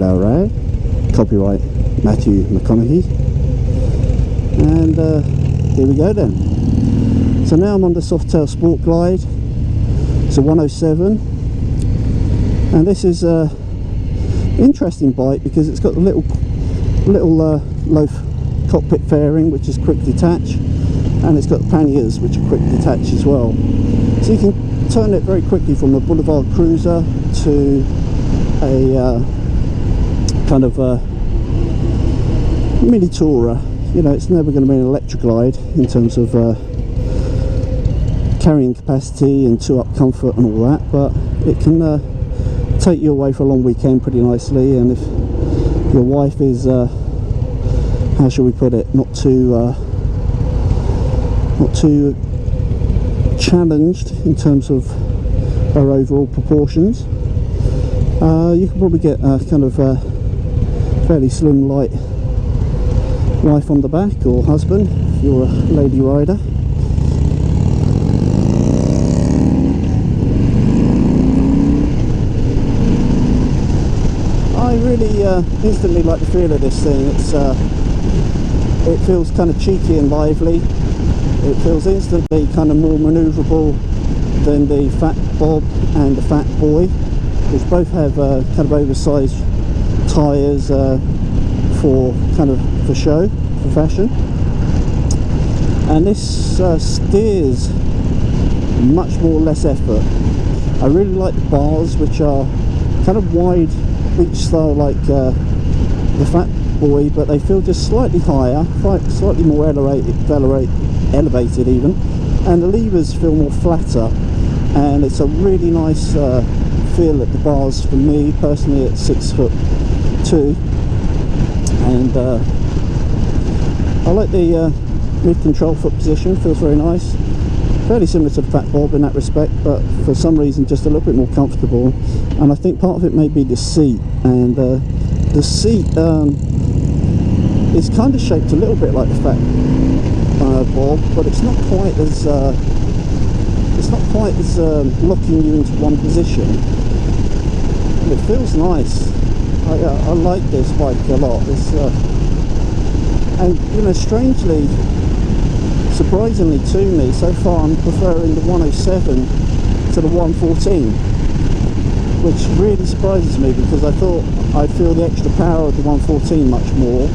Alright. Copyright Matthew McConaughey. And here we go then. So now I'm on the Softail Sport Glide. It's a 107. And this is a interesting bike because it's got a little low cockpit fairing which is quick detach, and it's got panniers which are quick detach as well. So you can turn it very quickly from a boulevard cruiser to a kind of a mini tourer. You know, it's never going to be an electric glide in terms of carrying capacity and two-up comfort and all that, but it can take you away for a long weekend pretty nicely. And if your wife is how shall we put it, not too challenged in terms of her overall proportions, you can probably get a kind of fairly slim, light wife on the back, or husband if you're a lady rider. I really instantly like the feel of this thing. It feels kind of cheeky and lively. It feels instantly kind of more manoeuvrable than the Fat Bob and the Fat Boy, which both have kind of oversized tyres for show, for fashion. And this steers much more less effort. I really like the bars, which are kind of wide beach style like the Fat Boy, but they feel just slightly higher, slightly more elevated even, and the levers feel more flatter, and it's a really nice feel at the bars for me personally at 6'2", and I like the mid-control foot position. Feels very nice, fairly similar to the Fat Bob in that respect, but for some reason just a little bit more comfortable. And I think part of it may be the seat, and the seat is kind of shaped a little bit like the Fat Bob, but it's not quite as locking you into one position. And it feels nice. I like this bike a lot. It's and you know, strangely, surprisingly to me, so far I'm preferring the 107 to the 114, which really surprises me because I thought I'd feel the extra power of the 114 much more,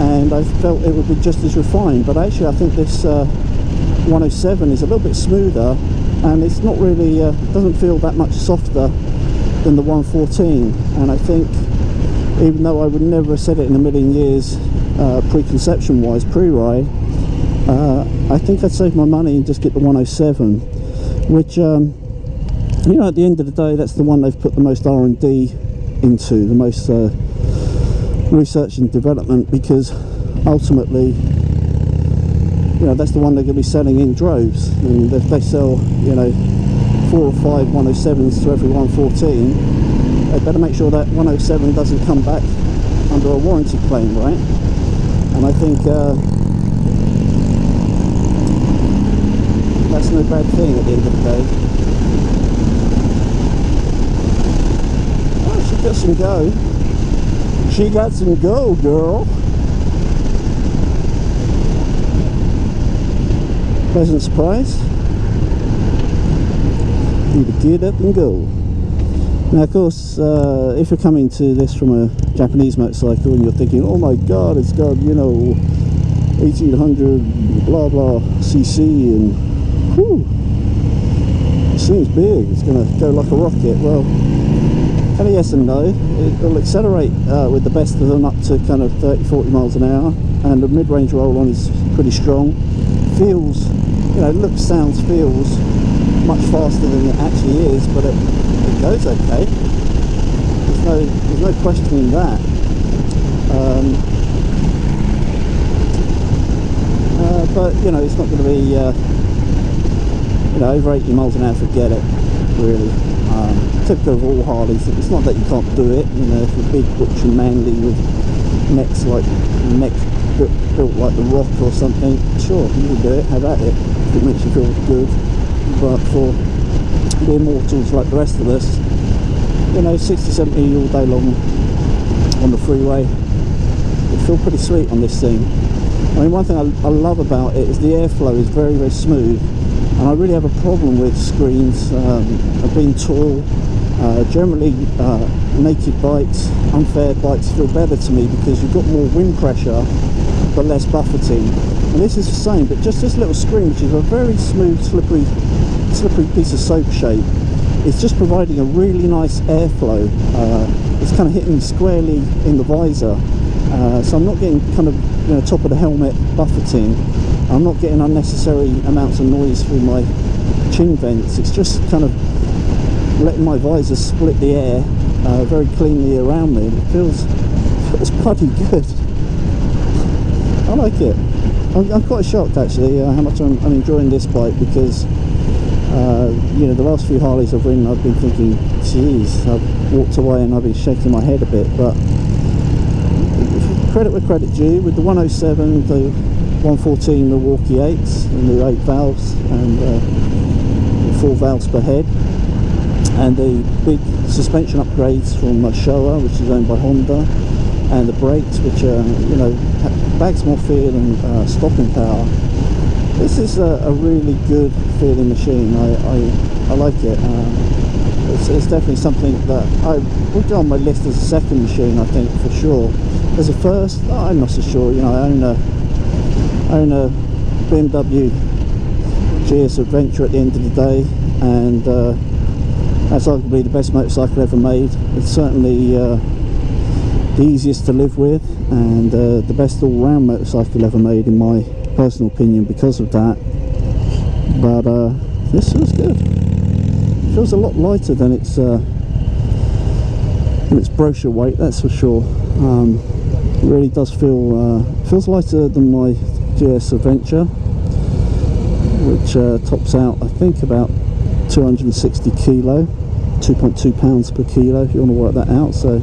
and I felt it would be just as refined. But actually I think this 107 is a little bit smoother, and it's not really doesn't feel that much softer than the 114. And I think, even though I would never have said it in a million years preconception wise, pre-ride, I think I'd save my money and just get the 107, which you know, at the end of the day, that's the one they've put the most R&D into, the most research and development, because ultimately, you know, that's the one they're going to be selling in droves. And if they sell, you know, 4 or 5 107s to every 114, they better make sure that 107 doesn't come back under a warranty claim, right? And I think that's no bad thing at the end of the day. Oh, she got some go. She got some go, girl. Pleasant surprise. You to get up and go. Now, of course, if you're coming to this from a Japanese motorcycle and you're thinking, oh my god, it's got, you know, 1800 blah blah cc, and whew, it seems big, it's going to go like a rocket. Well, kind of yes and no. It'll accelerate with the best of them up to kind of 30-40 miles an hour, and the mid-range roll-on is pretty strong. Feels you know, looks, sounds, feels much faster than it actually is, but it goes okay. There's no questioning that. But you know, it's not going to be you know, over 80 miles an hour, forget it, really. Typical of all Harleys. It's not that you can't do it, you know, if you're big, butch and manly with necks built like the Rock or something, sure, you can do it, have at it, if it makes you feel good. But for the immortals like the rest of us, you know, 60, 70 all day long on the freeway, it feels pretty sweet on this thing. I mean, one thing I love about it is the airflow is very, very smooth, and I really have a problem with screens being tall. Generally, naked bikes, unfair bikes feel better to me because you've got more wind pressure but less buffeting. And this is the same, but just this little screen, which is a very smooth, slippery piece of soap shape, it's just providing a really nice airflow. It's kind of hitting squarely in the visor, so I'm not getting kind of, you know, top of the helmet buffeting. I'm not getting unnecessary amounts of noise through my chin vents. It's just kind of letting my visor split the air very cleanly around me. It feels bloody good. I like it. I'm quite shocked actually how much I'm enjoying this bike, because you know, the last few Harleys I've ridden, I've been thinking, geez, I've walked away and I've been shaking my head a bit. But credit where credit due, with the 107, the 114 Milwaukee 8s, and the 8 valves and 4 valves per head, and the big suspension upgrades from Showa, which is owned by Honda, and the brakes, which are, you know, bags more feel and stopping power. This is a really good feeling machine. I like it. It's definitely something that I would do on my list as a second machine, I think, for sure. As a first, I'm not so sure. You know, I own a BMW GS Adventure at the end of the day, and that's arguably the best motorcycle ever made. It's certainly the easiest to live with, and the best all-round motorcycle ever made, in my personal opinion, because of that. But this feels good. It feels a lot lighter than its brochure weight, that's for sure. It really does feel feels lighter than my GS Adventure, which tops out, I think, about 260 kilo, 2.2 pounds per kilo, if you want to work that out. So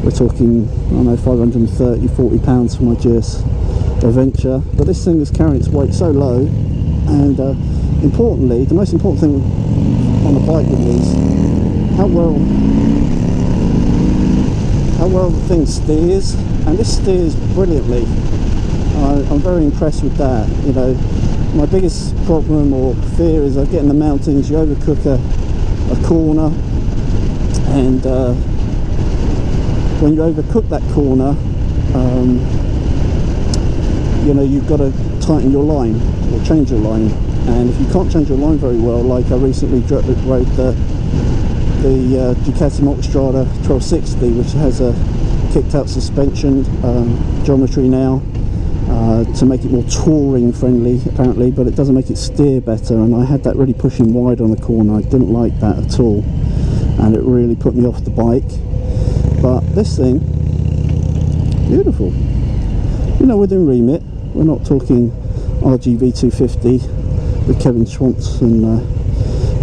we're talking, I don't know, 530, 40 pounds for my GS Adventure. But this thing is carrying its weight so low, and importantly, the most important thing on the bike is how well the thing steers, and this steers brilliantly. I'm very impressed with that. You know, my biggest problem or fear is I get in the mountains, you overcook a corner, and when you overcook that corner, you know, you've got to tighten your line or change your line, and if you can't change your line very well, like I recently rode the Ducati Multistrada 1260, which has a kicked out suspension geometry now, to make it more touring friendly apparently, but it doesn't make it steer better, and I had that really pushing wide on the corner. I didn't like that at all, and it really put me off the bike. But this thing, beautiful. You know, within remit. We're not talking RGV 250 with Kevin Schwantz and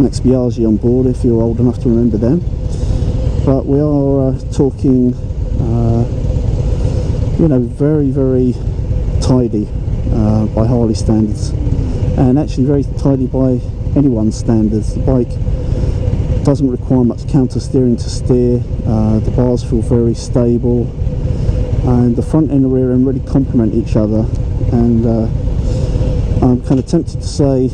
Max Biaggi on board, if you're old enough to remember them, but we are talking you know, very, very tidy by Harley standards, and actually very tidy by anyone's standards. The bike doesn't require much counter steering to steer. The bars feel very stable, and the front and the rear end really complement each other. And I'm kind of tempted to say,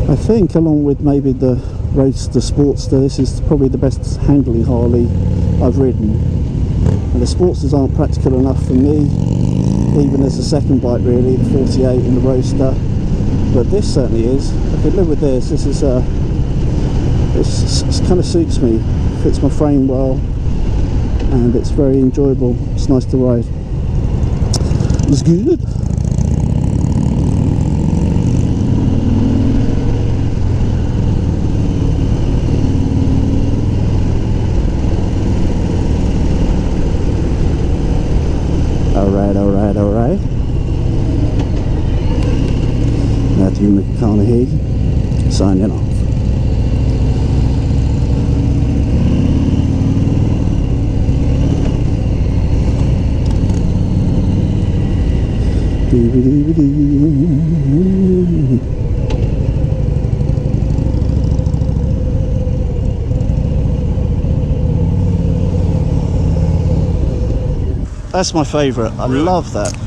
I think, along with maybe the Roadster Sportster, this is probably the best handling Harley I've ridden. And the Sportsters aren't practical enough for me, even as a second bike really, the 48 and the Roadster. But this certainly is. I could live with this. This is this kind of suits me, fits my frame well, and it's very enjoyable. It's nice to ride. It's good. Alright. Matthew McConaughey signing off. That's my favourite. I love that.